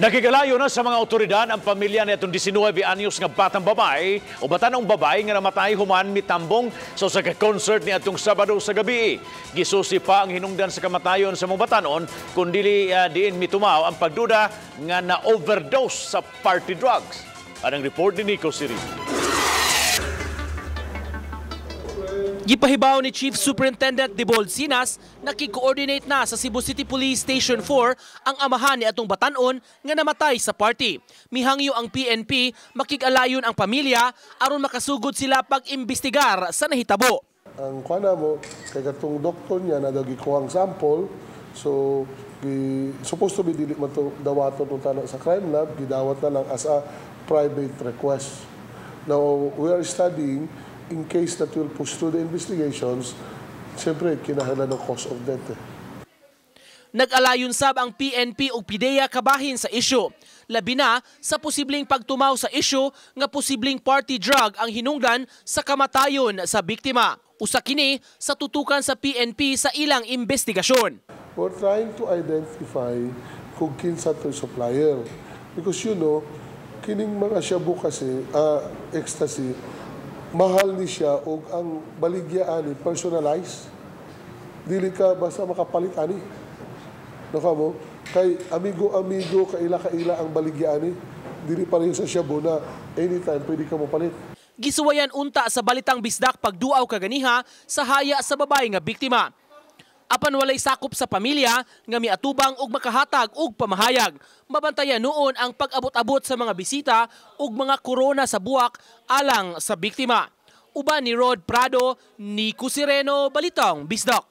Nakigalayo na sa mga otoridad ang pamilya ni itong 19 anyos nga batang babae o batanong babae nga namatay human mitambong sa concert ni atong Sabado sa gabi. Gisusi pa ang hinungdan sa kamatayon sa mga batanon kundi diin mitumaw ang pagduda nga na-overdose sa party drugs. Anong report ni Nico Siri. Gipahibaw ni Chief Superintendent Debold Sinas na ki-coordinate na sa Cebu City Police Station 4 ang amahan ni atong batanon nga namatay sa party. Mihangyo ang PNP makig-alayon ang pamilya aron makasugod sila pag-imbestigar sa nahitabo. Ang kuana mo kay katong doktor niya na gikuha ang sample, so supposed to be dili man to dawaton ug tana sa crime lab, gidawat na lang as a private request. Now we are studying in case that will push through the investigations, siyempre kinahanglan ng cause of death. Nag-alayon sab ang PNP ug PIDEA kabahin sa isyu. Labi na sa posibleng pagtumaw sa isyu nga posibleng party drug ang hinungdan sa kamatayon sa biktima. Usa kini sa tutukan sa PNP sa ilang investigasyon. We're trying to identify kung kinsa to supplier. Because you know, kining mga shabu kasi, ecstasy, mahal ni siya o ang baligya ani personalized. Dili ka basta makapalit ani. Naka mo, kay amigo-amigo, kaila-kaila ang baligya ani. Dili pa rin sa shabu na anytime pwede ka mapalit. Gisuwayan unta sa balitang bisdak pagduaw kaganiha sa haya sa babae nga biktima. Apan walay sakop sa pamilya nga miatubang og makahatag og pamahayag. Mabantayan noon ang pag-abot-abot sa mga bisita ug mga korona sa buwak alang sa biktima. Uban ni Rod Prado, Nico Sireno, Balitang Bisdak.